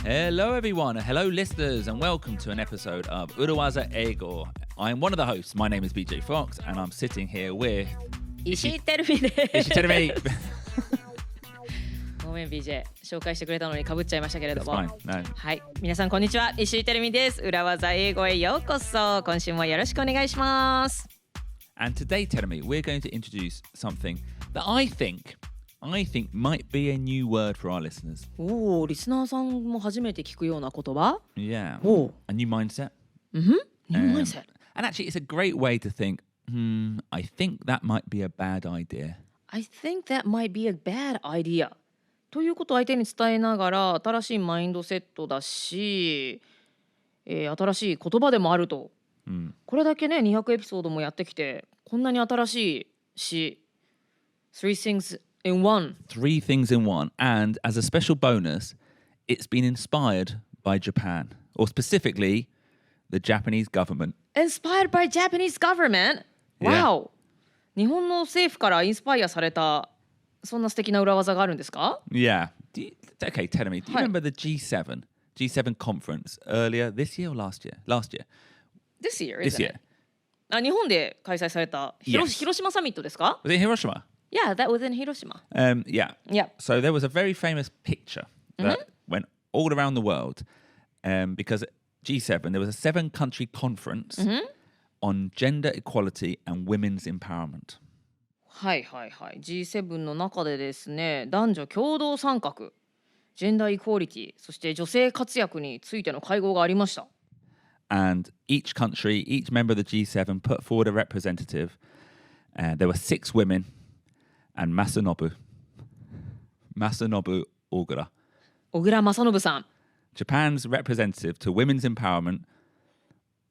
Hello everyone, hello listeners, and welcome to an episode of 裏技英語. I'm one of the hosts. My name is BJ Fox, and I'm sitting here with 石井てるみです。石井てるみ。ごめん BJ 紹介してくれたのに被っちゃいましたけれども。That's fine. No. はい、皆さんこんにちは。石井てるみです。裏技英語へようこそ。今週もよろしくお願いします。And today, Terumi, we're going to introduce something that I think might be a new word for our listeners. おお、リスナーさんも初めて聞くような言葉。Yeah. お A new mindset. New mindset. And actually, it's a great way to think, I think that might be a bad idea. I think that might be a bad idea. ということを相手に伝えながら新しいマインドセットだし、新しい言葉でもあると、これだけね200エピソードもやってきてこんなに新しいし Three things in one. Three things in one. And as a special bonus, it's been inspired by Japan, or specifically the Japanese government. Inspired by Japanese government? Wow! 日本の政府からインスパイアされたそんな素敵な裏技があるんですか？ Yeah. Okay, tell me, do you remember the G7 conference earlier this year or last year? Last year. This year, This isn't year. it? あ、日本で開催された Yes. 広島サミットですか？ Was it in Hiroshima? Yeah, that was in Hiroshima. Yeah. Yeah. So there was a very famous picture that went all around the world because G7, there was a 7-country conference on gender equality and women's empowerment. はいはいはい。G7 の中でですね、男女共同参画、ジェンダーイクオリティ、そして女性活躍についての会合がありました。And each country, each member of the G7 put forward a representative. There were 6 women and Masanobu Ogura. 小倉正信さん。Japan's representative to women's empowerment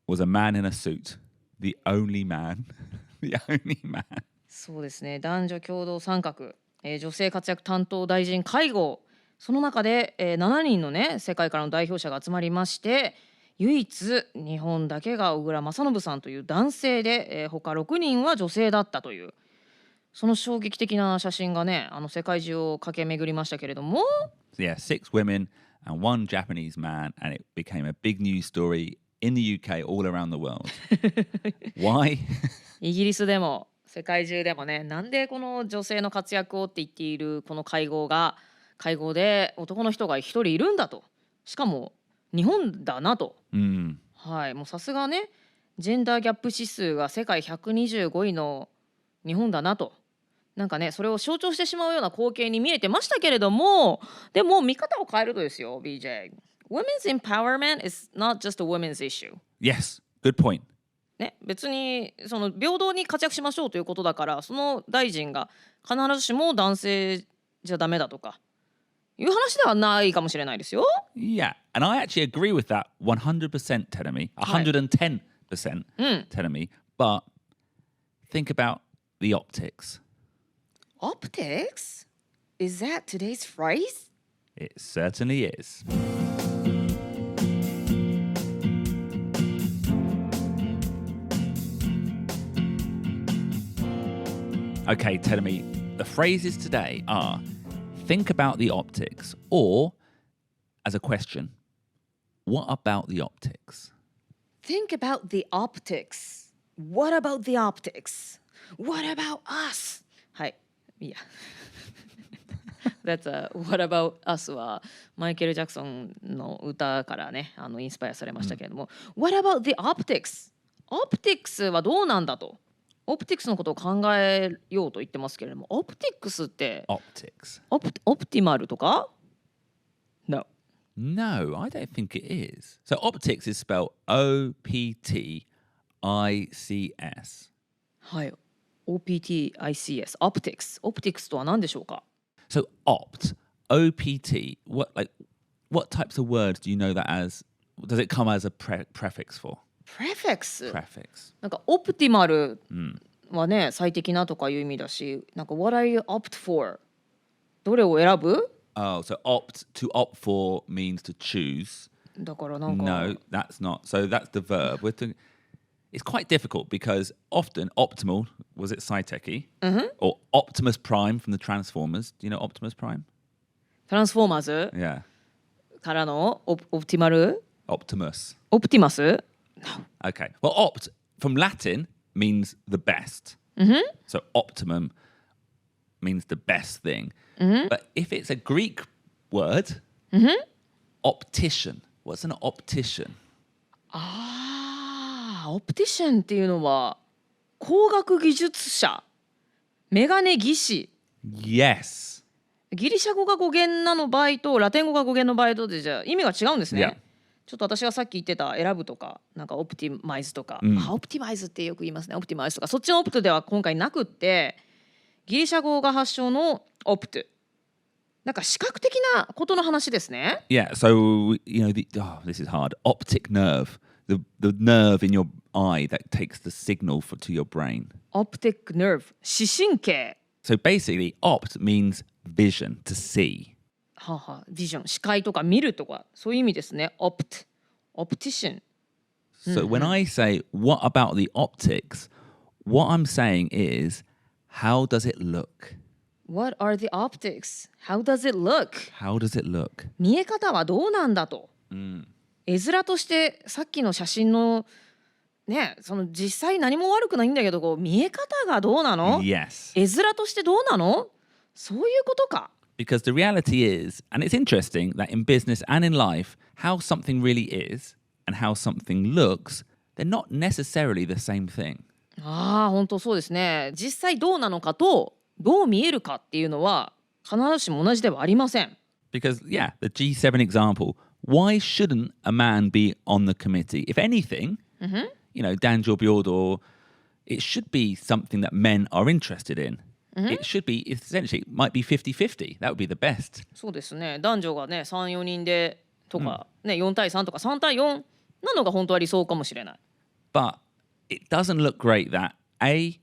was a man in a suit. The only man. The only man. そうですね。男女共同参画、女性活躍担当大臣会合。その中で、7人のね、世界からの代表者が集まりまして、唯一日本だけが小倉正信さんという男性で、他6人は女性だったという。その衝撃的な写真がね、世界中を駆け巡りましたけれども。So yeah, 6 women and 1 Japanese man, and it became a big news story in the UK all around the world. Why? イギリスでも世界中でもね、なんでこの女性の活躍をって言っているこの会合で男の人が一人いるんだと。しかも日本だなと。はい、もうさすがね、ジェンダーギャップ指数が世界125位の日本だなと。なんかね、それを象徴してしまうような光景に見えてましたけれども、でも見方を変えるとですよ、BJ。Women's empowerment is not just a women's issue. Yes, good point. ね、別にその平等に活躍しましょうということだから、その大臣が必ずしも男性じゃダメだとかいう話ではないかもしれないですよ。Yeah, and I actually agree with that 100%, Terumi. 110%, Terumi. But think about the optics. Optics? Is that today's phrase? It certainly is. Okay, Terumi, the phrases today are think about the optics, or as a question, what about the optics? Think about the optics. What about the optics? What about us? はい、いや。That's a What About Us はマイケル・ジャクソンの歌からね、インスパイアされましたけれども、What about the optics? Optics はどうなんだと。オプティクスのことを考えようと言ってますけれども、オプティクスって Optics. オプティマルとか No. No, I don't think it is. So optics is spelled O-P-T-I-C-S. はい、OPTICS Optics オプティクスとは何でしょうか？ So opt, O-P-T, what types of words do you know that as? Does it come as a prefix for? Prefix? Prefix. なんかオプティマルはね、最適なとかいう意味だし、なんか What are you opt for? どれを選ぶ？ Oh, so to opt for means to choose. だからなんか No, that's not. So that's the verb. it's quite difficult because often optimal, was it Saiteki? Or Optimus Prime from the Transformers. Do you know Optimus Prime? トランスフォーマーズ Yeah. からのオプティマル Optimus. オプティマス Okay. Well, opt from Latin means the best. So optimum means the best thing. But if it's a Greek word, optician. What's an optician? オプティシャンっていうのは光学技術者、メガネ技師。 Yes. ギリシャ語が語源なの場合とラテン語が語源の場合とでじゃあ意味が違うんですね。 Yeah. ちょっと私がさっき言ってた選ぶとか、なんかオプティマイズとか、オプティマイズってよく言いますね。オプティマイズとか、そっちのオプトでは今回なくって、ギリシャ語が発祥のオプト。なんか視覚的なことの話ですね。Yeah. So, this is hard. Optic nerve. The nerve in your eye that takes the signal to your brain. Optic nerve、視神経。So basically, opt means vision, to see. ビジョン、視界とか見るとか、そういう意味ですね。optician。 So when I say, what about the optics? What I'm saying is, how does it look? What are the optics? How does it look? How does it look? 見え方はどうなんだと。絵面としてさっきの写真のね、その実際何も悪くないんだけど、こう見え方がどうなの？ Yes. 絵面としてどうなの？そういうことか。Because the reality is, and it's interesting that in business and in life, how something really is and how something looks, they're not necessarily the same thing. 本当そうですね。実際どうなのかとどう見えるかっていうのは必ずしも同じではありません。 Because, yeah, the G7 example, why shouldn't a man be on the committee? If anything, Dan Jobyordo, it should be something that men are interested in. It should be, essentially, it might be 50-50. That would be the best. そうですね。男女がね、3、4人でとか、4対3とか3対4なのが本当は理想かもしれない。But it doesn't look great that A,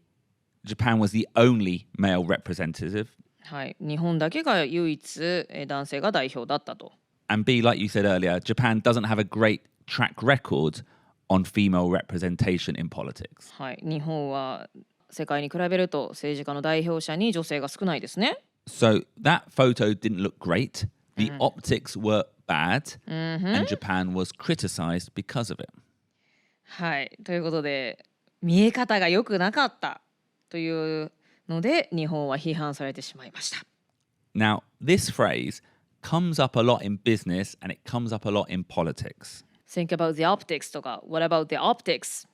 Japan was the only male representative. はい、日本だけが唯一男性が代表だったと。And B, like you said earlier, Japan doesn't have a great track record on female representation in politics. はい、日本は世界に比べると政治家の代表者に女性が少ないですね。So that photo didn't look great. The optics were bad, and Japan was criticized because of it. はい、ということで見え方が良くなかったというので日本は批判されてしまいました。 Now, this phrase comes up a lot in business and it comes up a lot in politics. Think about the optics とか What about the optics?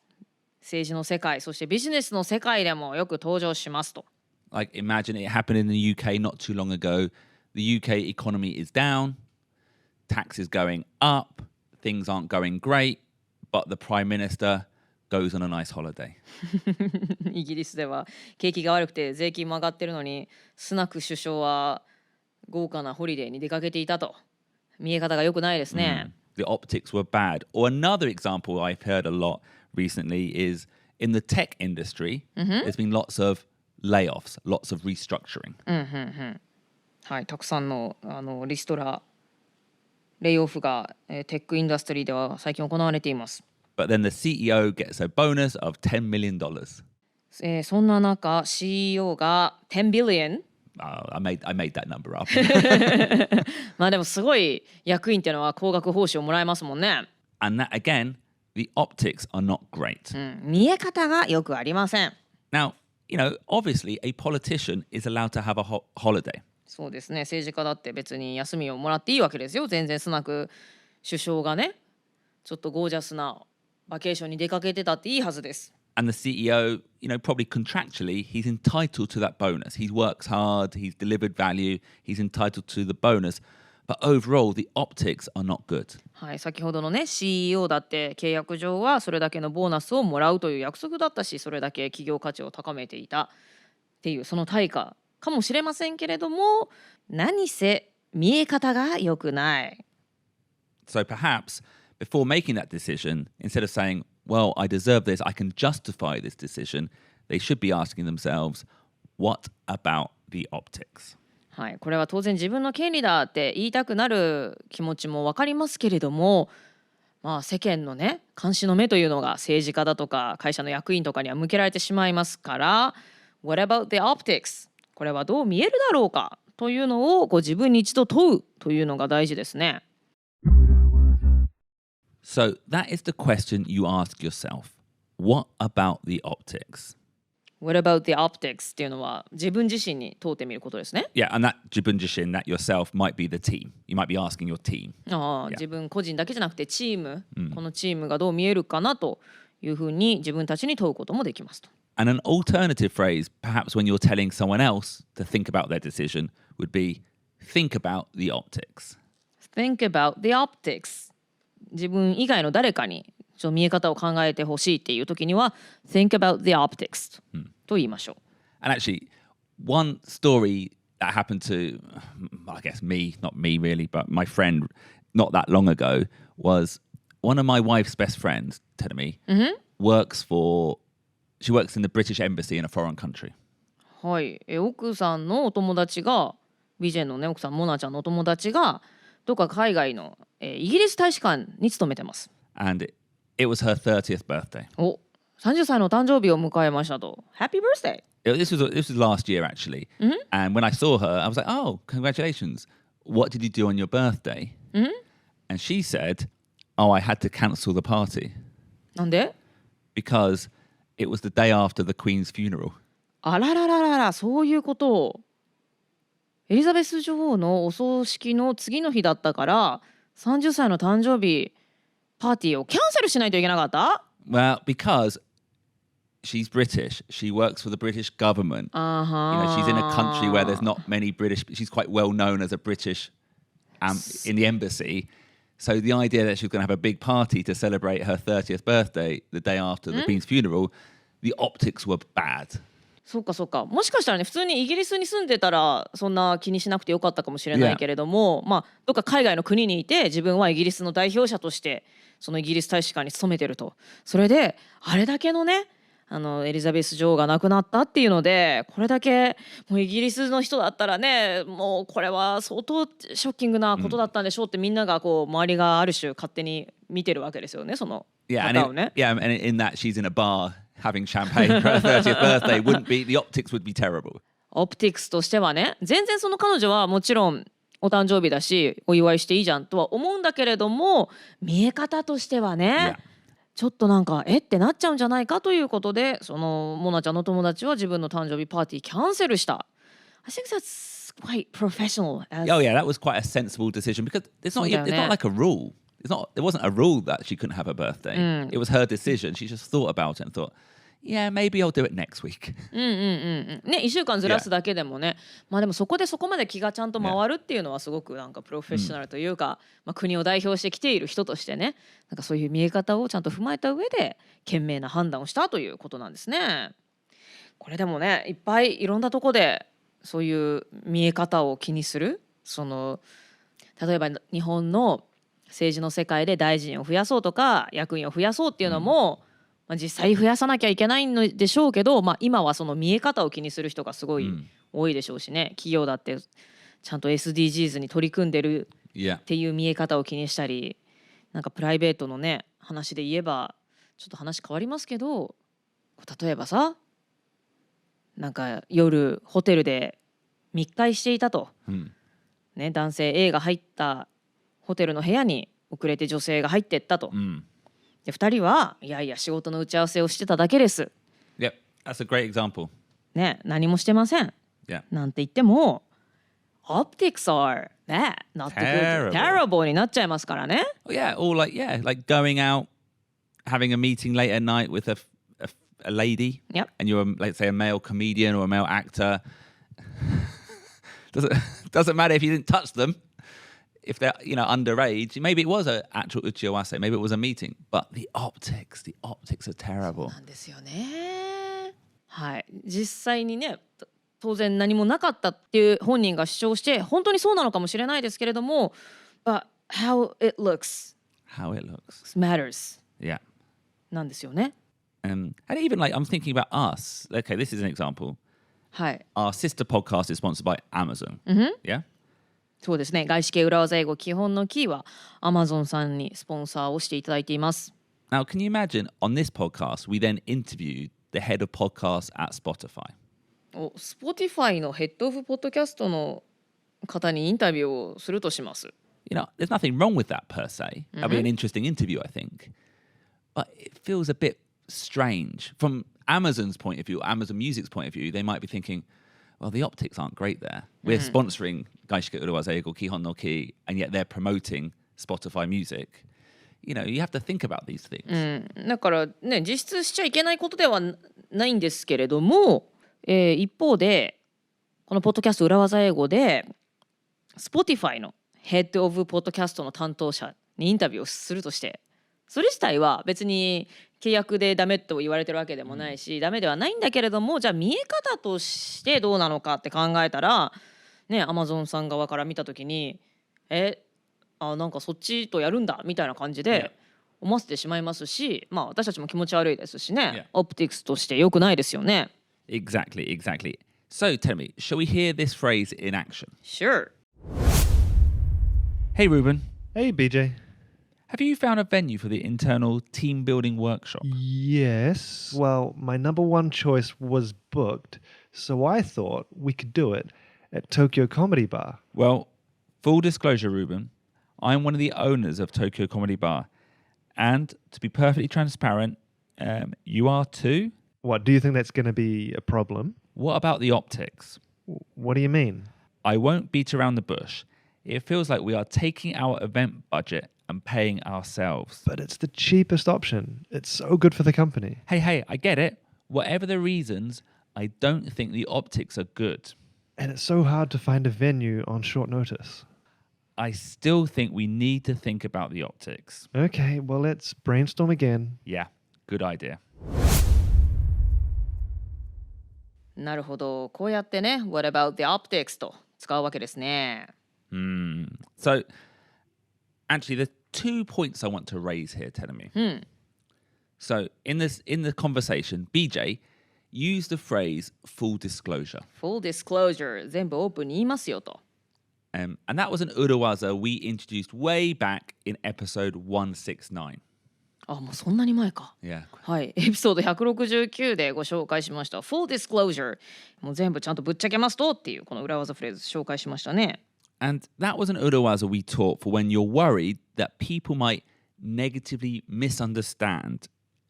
政治の世界、そしてビジネスの世界でもよく登場しますと。Like, imagine it happened in the UK not too long ago. The UK economy is down, tax is going up, things aren't going great, but the Prime Minister goes on a nice holiday. イギリスでは景気が悪くて税金も上がってるのにスナク首相は豪華なホリデーに出かけていたと。見え方が良くないですね。The optics were bad. Or another example I've heard a lot recently is in the tech industry, there's been lots of layoffs, lots of restructuring. はい、たくさんのリストラ、レイオフがテックインダストリーでは最近行われています。But then the CEO gets a bonus of $10 million. そんな中 CEO が10 billion I made that number up. まあでもすごい役員っていうのは高額報酬をもらえますもんね。 And that, again, the optics are not great. 見え方がよくありません。 Now, obviously a politician is allowed to have a holiday. そうですね。政治家だって別に休みをもらっていいわけですよ。全然スナク首相がね、ちょっとゴージャスなバケーションに出かけてたっていいはずです。 And the CEO, probably contractually, he's entitled to that bonus. He works hard, he's delivered value, he's entitled to the bonus. But overall, the optics are not good. はい、先ほどのね CEO だって契約上はそれだけのボーナスをもらうという約束だったし、それだけ企業価値を高めていたっていうその対価かもしれませんけれども、何せ見え方が良くない。 So perhaps before making that decision, instead of saying, well, I deserve this, I can justify this decision, they should be asking themselves, what about the optics? はい、これは当然自分の権利だって言いたくなる気持ちも分かりますけれども、世間のね監視の目というのが政治家だとか会社の役員とかには向けられてしまいますから What about the optics? これはどう見えるだろうかというのを自分に一度問うというのが大事ですね。So that is the question you ask yourself. What about the optics?What about the optics っていうのは自分自身に問うてみることですね。Yeah, and that 自分自身, that yourself might be the team. You might be asking your team. Yeah. 自分個人だけじゃなくてチーム、このチームがどう見えるかなというふうに自分たちに問うこともできますと。And an alternative phrase, perhaps when you're telling someone else to think about their decision, would be think about the optics. Think about the optics. 自分以外の誰かに見え方を考えてほしいっていう時には Think about the optics と言いましょう。And actually, one story that happened to, I guess not me really, but my friend not that long ago was one of my wife's best friends, telling me, she works in the British embassy in a foreign country. はい、奥さんのお友達が、ビジェンのね、奥さんモナちゃんのお友達がどっか海外の、イギリス大使館に勤めてます。And it was her 30th birthday. 30歳の誕生日を迎えましたと。Happy birthday! This was last year actually. And when I saw her, I was like, oh, congratulations. What did you do on your birthday? And she said, oh, I had to cancel the party. なんで？ Because it was the day after the Queen's funeral. あららららら、そういうことを。エリザベス女王のお葬式の次の日だったから30歳の誕生日パーティーをキャンセルしないといけなかった？ Well, because she's British. She works for the British government. She's in a country where there's not many British. She's quite well known as a British in the embassy. So the idea that she was going to have a big party to celebrate her 30th birthday the day after the Queen's funeral, the optics were bad. そうかそうか。もしかしたらね、普通にイギリスに住んでたらそんな気にしなくてよかったかもしれないけれども、どっか海外の国にいて自分はイギリスの代表者としてそのイギリス大使館に勤めてると。それであれだけのね、エリザベス女王が亡くなったっていうので、これだけもうイギリスの人だったらね、もうこれは相当ショッキングなことだったんでしょうって、みんなが周りがある種勝手に見てるわけですよね、その方をね。And in that she's in a bar having champagne for her 30th birthday, the optics would be terrible. オプティクスとしてはね、全然その彼女はもちろんお誕生日だしお祝いしていいじゃんとは思うんだけれども、見え方としてはね、ちょっとなんかってなっちゃうんじゃないかということで、そのモナちゃんの友達は自分の誕生日パーティーキャンセルした。I think that's quite professional. Oh yeah, that was quite a sensible decision because it's not like a rule. There wasn't a rule that she couldn't have a birthday. It was her decision. She just thought about it and thought, yeah, maybe I'll do it next week. ね、1週間ずらすだけでもね、でもそこでそこまで気がちゃんと回るっていうのはすごくなんかプロフェッショナルというか、国を代表してきている人としてね、なんかそういう見え方をちゃんと踏まえた上で賢明な判断をしたということなんですね。これでもね、いっぱいいろんなとこでそういう見え方を気にする、例えば日本の政治の世界で大臣を増やそうとか役員を増やそうっていうのも、実際増やさなきゃいけないのでしょうけど、今はその見え方を気にする人がすごい多いでしょうしね、企業だってちゃんと SDGs に取り組んでるっていう見え方を気にしたり、なんかプライベートのね話で言えばちょっと話変わりますけど、例えばさ、なんか夜ホテルで密会していたと、ね、男性 A が入ったホテルの部屋に遅れて女性が入ってったと、で2人はいやいや仕事の打ち合わせをしてただけです。Yep, that's a great example. ね、何もしてません。Yeah. なんて言っても optics are that not good, terrible になっちゃいますからね。Yeah, or like going out, having a meeting late at night with a lady, and you're like say a male comedian or a male actor. Doesn't matter if you didn't touch them. If they're underage, maybe it was an actual uchiwase, maybe it was a meeting, but the optics are terrible. そうなんですよね。はい、実際にね、当然何もなかったっていう本人が主張して本当にそうなのかもしれないですけれども、but how it looks matters. Yeah. なんですよね。And even I'm thinking about us. Okay, this is an example. はい。Our sister podcast is sponsored by Amazon. Yeah. そうですね。外資系裏技英語基本のキーは Amazon さんにスポンサーをしていただいています。Now, can you imagine on this podcast, we then interviewed the head of podcasts at Spotify? Spotify のヘッドオブポッドキャストの方にインタビューをするとします。You know, there's nothing wrong with that per se. That'd be an interesting interview, I think. But it feels a bit strange. From Amazon's point of view, Amazon Music's point of view, they might be thinking, well, the optics aren't great there. We're sponsoring 外資系裏技英語基本のKEY, and yet they're promoting Spotify Music. You know, you have to think about these things. だからね、実質しちゃいけないことではないんですけれども、一方でこのポッドキャスト裏技英語で Spotify のヘッドオブポッドキャストの担当者にインタビューをするとして、それ自体は別に契約でダメと言われてるわけでもないし、ダメではないんだけれども、じゃあ見え方としてどうなのかって考えたらね、Amazon さん側から見た時になんかそっちとやるんだみたいな感じで思わせてしまいますし、まあ私たちも気持ち悪いですしね、オプティクスとして良くないですよね。Exactly. So tell me, shall we hear this phrase in action? Sure. Hey, Ruben. Hey, BJ. Have you found a venue for the internal team building workshop? Yes. Well, my number one choice was booked, so I thought we could do it at Tokyo Comedy Bar. Well, full disclosure, Ruben, I'm one of the owners of Tokyo Comedy Bar. And to be perfectly transparent, you are too? What, do you think that's going to be a problem? What about the optics? What do you mean? I won't beat around the bush. It feels like we are taking our event budget and paying ourselves. But it's the cheapest option. It's so good for the company. Hey, I get it. Whatever the reasons, I don't think the optics are good. And it's so hard to find a venue on short notice. I still think we need to think about the optics. Okay, well, let's brainstorm again. Yeah, good idea. なるほど。こうやってね、What about the optics と使うわけですね。So, actually, there's 2 points I want to raise here, Tenemi. So, in the conversation, BJ used the phrase full disclosure. Full disclosure 全部オープンに言いますよと。And that was an urawaza we introduced way back in episode 169. もうそんなに前か。Yeah. はい、エピソード169でご紹介しました。Full disclosure もう全部ちゃんとぶっちゃけますとっていうこの裏技フレーズ紹介しましたね。And that was an urawaza we taught for when you're worried that people might negatively misunderstand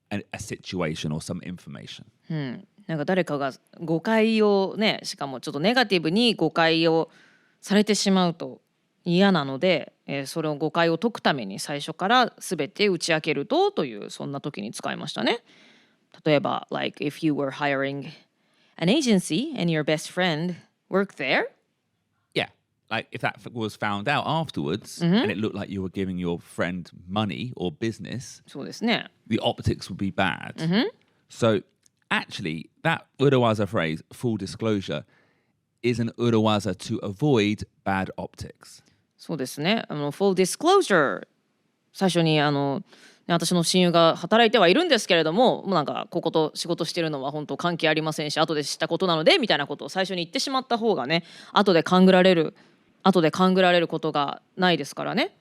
a situation or some information. なんか誰かが誤解をね、しかもちょっとネガティブに誤解をされてしまうと嫌なので、それを誤解を解くために最初から全て打ち明けるというそんな時に使いましたね。例えば like if you were hiring an agency and your best friend worked there. Yeah, like if that was found out afterwards and it looked like you were giving your friend money or business, そうですね。 the optics would be bad. So actually, that urawaza phrase, full disclosure, is an urawaza to avoid bad optics. そうですね。full disclosure 最初に私の親友が働いてはいるんですけれども、もうなんかここと仕事してるのは本当関係ありませんし、後で知ったことなのでみたいなことを最初に言ってしまった方がね、後で勘ぐられることがないですからね。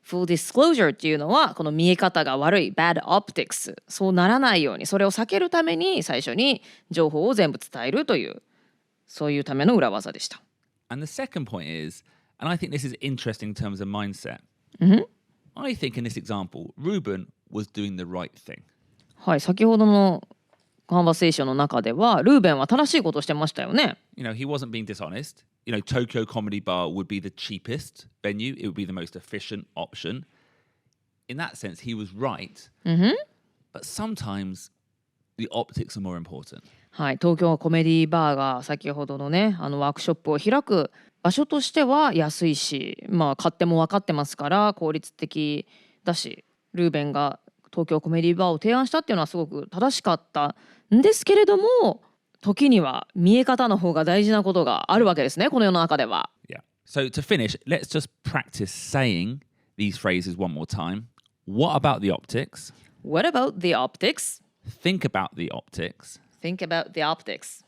Full disclosure っていうのはこの見え方が悪い bad optics、 そうならないように、それを避けるために最初に情報を全部伝えるという、そういうための裏技でした。And the second point is, and I think this is interesting in terms of mindset. I think in this example, Ruben was doing the right thing. はい、先ほどのカンバセーションの中ではルーベンは正しいことをしてましたよね。You know, he wasn't being dishonest. You know, Tokyo Comedy Bar would be the cheapest venue. It would be the most efficient option. In that sense, he was right. But sometimes the optics are more important. はい、東京コメディバーが先ほどのね、ワークショップを開く場所としては安いし、まあ勝手も分かってますから効率的だし、ルーベンが東京コメディバーを提案したっていうのはすごく正しかったんですけれども、時には見え方の方が大事なことがあるわけですね、この世の中では。Yeah. So to finish, let's just practice saying these phrases one more time. What about the optics? What about the optics? Think about the optics. Think about the optics.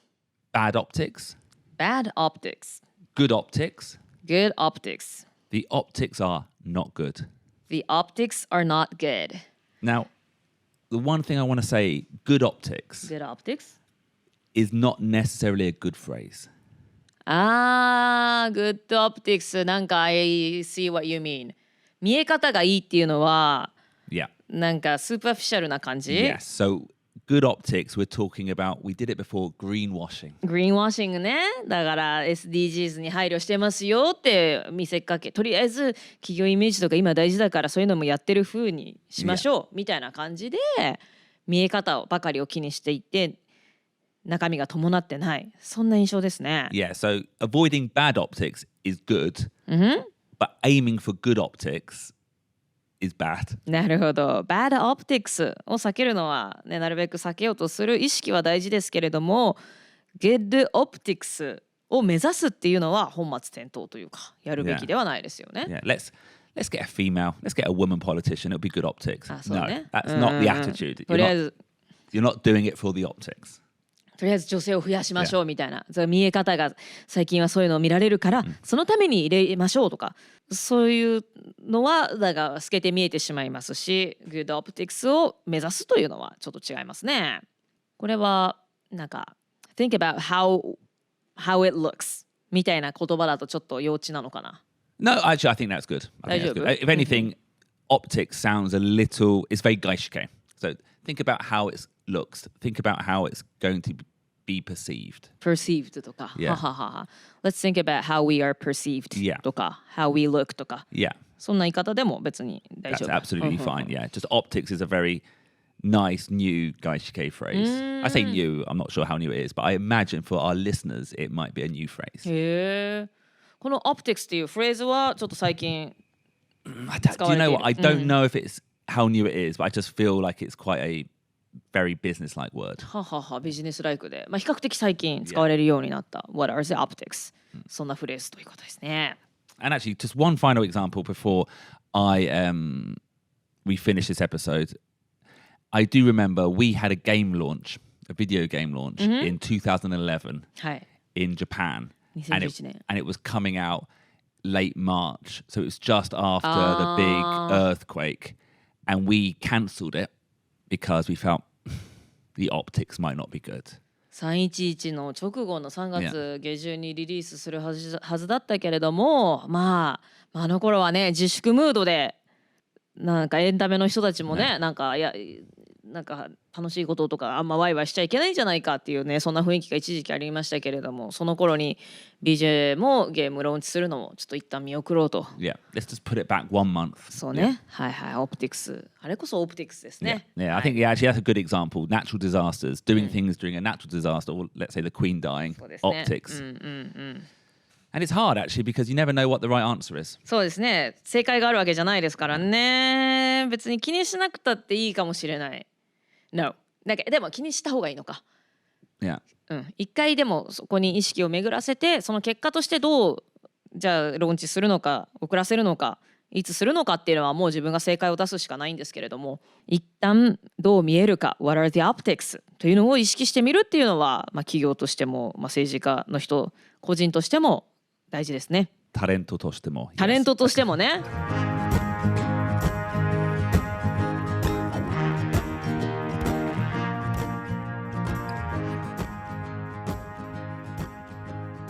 Bad optics. Bad optics. Good optics. Good optics. The optics are not good. The optics are not good. Now, the one thing I want to say, good optics Good optics? is not necessarily a good phrase. Good optics. なんか I see what you mean. 見え方がいいっていうのは Yeah. なんかスーパーフィシャルな感じ Yes. So, good optics, we're talking about, we did it before, greenwashing. グリーンワッシングね。だから SDGs に配慮してますよって見せかけ、とりあえず企業イメージとか今大事だからそういうのもやってる風にしましょうみたいな感じで見え方をばかりを気にしていて中身が伴ってない、そんな印象ですね。Yeah. So, avoiding bad optics is good, but aiming for good optics is bad. なるほど。Bad optics を避けるのは、ね、なるべく避けようとする意識は大事ですけれども Good optics を目指すっていうのは本末転倒というかやるべきではないですよね。Yeah. Let's get a female, let's get a woman politician. It'll be good optics. あ、そうね。 No, that's not the attitude. とりあえず You're not doing it for the optics. とりあえず女性を増やしましょうみたいな、それ見え方が最近はそういうのを見られるから、そのために入れましょうとかそういうのはだが透けて見えてしまいますし Good optics を目指すというのはちょっと違いますね。これはなんか Think about how it looks みたいな言葉だとちょっと幼稚なのかな。 No, actually, I think that's good. I think that's good. If anything, optics sounds a little, it's very gaishike. So think about how it looks. Think about how it's going to be perceived. Perceived とか、Yeah. はははは Let's think about how we are perceived Yeah. とか how we look とか Yeah, そんな言い方でも別に大 that's 丈夫。 absolutely fine. Yeah, just optics is a very nice new gaishike phrase. I say new, I'm not sure how new it is, but I imagine for our listeners, it might be a new phrase. へえ。この optics っていうフレーズはちょっと最近 Do you know what? I don't know if it's how new it is, but I just feel like it's quite a very business-like word. はははビジネスライクで、まあ、比較的最近使われるようになった What are the optics、そんなフレーズということですね。 And actually, just one final example before we finish this episode. I do remember we had a game launch, a video game launch in 2011はい。 in Japan. And 2011年。 it was coming out late March. So it was just after the big earthquake. And we cancelled it because we felt the optics might not be good. 311の直後の3月下旬にリリースするはずだったけれども、まああの頃はね自粛ムードでなんかエンタメの人たちもね、なんか楽しいこととかあんまワイワイしちゃいけないんじゃないかっていうね、そんな雰囲気が一時期ありましたけれども、その頃に BJ もゲームローンチするのをちょっと一旦見送ろうと。 Yeah, let's just put it back 1 month. そうね、はいはい、オプティクス、あれこそオプティクスですね。 Yeah, I think actually that's a good example. Natural disasters, doing things during a natural disaster, or let's say the Queen dying, そうですね。 optics. And it's hard actually because you never know what the right answer is. そうですね、正解があるわけじゃないですからね。別に気にしなくたっていいかもしれない。No。なんかでも気にした方がいいのか。Yeah. 一回でもそこに意識を巡らせて、その結果としてどうじゃあローンチするのか遅らせるのかいつするのかっていうのはもう自分が正解を出すしかないんですけれども、一旦どう見えるか What are the optics というのを意識してみるっていうのは、企業としても、政治家の人個人としても大事ですね。タレントとしても。タレントとしてもね。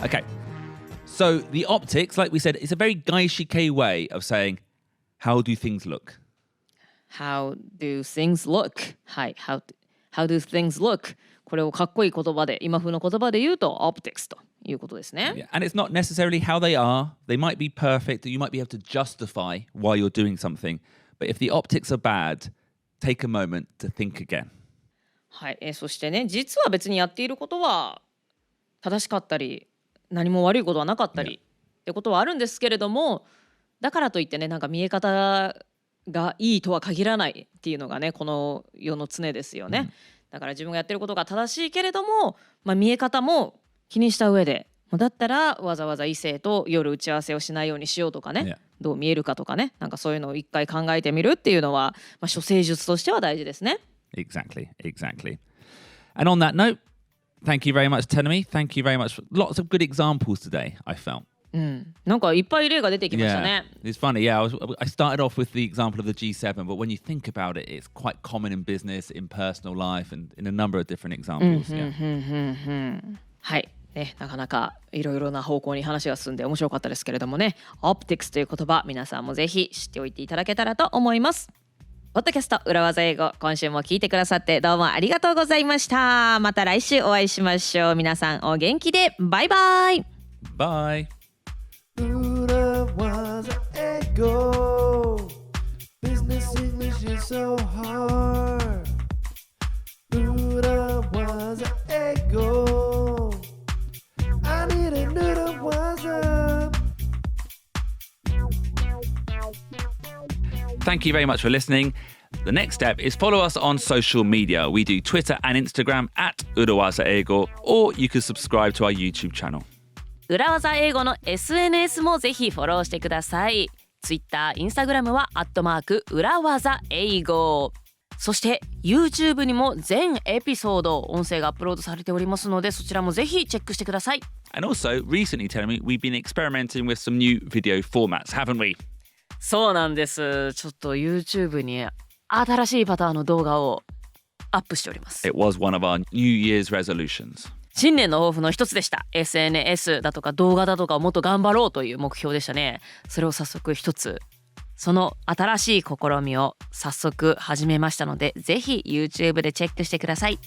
Okay. So the optics, like we said, it's a very gaishike way of saying, how do things look? How do things look? はい。How do things look? これをかっこいい言葉で、今風の言葉で言うと optics ということですね。Yeah. And it's not necessarily how they are. They might be perfect. You might be able to justify why you're doing something. But if the optics are bad, take a moment to think again. はい。そしてね、実は別にやっていることは正しかったり、何も悪いことはなかったりってことはあるんですけれども、だからといってね、なんか見え方がいいとは限らないっていうのがね、この世の常ですよね。だから自分がやってることが正しいけれども、見え方も気にした上で、だったらわざわざ異性と夜打ち合わせをしないようにしようとかね、 Yeah. どう見えるかとかね、なんかそういうのを一回考えてみるっていうのは、処世術としては大事ですね。Exactly. And on that note, thank you very much, Tenemi. Thank you very much. Lots of good examples today, I felt. なんかいっぱい例が出てきました Yeah, ね。 it's funny. Yeah, I started off with the example of the G7, but when you think about it, it's quite common in business, in personal life, and in a number of different examples. Yeah. はい、ね、なかなかいろいろな方向に話が進んで面白かったですけれどもね、オプティクスという言葉、皆さんもぜひ知っておいていただけたらと思います。ポッドキャスト裏技英語、今週も聞いてくださってどうもありがとうございました。また来週お会いしましょう。皆さんお元気で。バイバイ。 Bye. 裏技英語 Business English is so hard 裏技英語 I need an 裏技 Thank you very much for listening. The next step is follow us on social media. We do Twitter and Instagram at Urawaza Eigo, or you can subscribe to our YouTube channel. 裏技英語の SNS もぜひフォローしてください。Twitter、Instagram は@裏技英語。そして YouTube にも全エピソード音声がアップロードされておりますので、そちらもぜひチェックしてください。And also, recently, Telemi, we've been experimenting with some new video formats, haven't we? そうなんです。ちょっと YouTube に新しいパターンの動画をアップしております。 It was one of our New Year's resolutions. 新年の抱負の一つでした。 SNS だとか動画だとかをもっと頑張ろうという目標でしたね。それを早速一つ、その新しい試みを早速始めましたので、ぜひ YouTube でチェックしてください。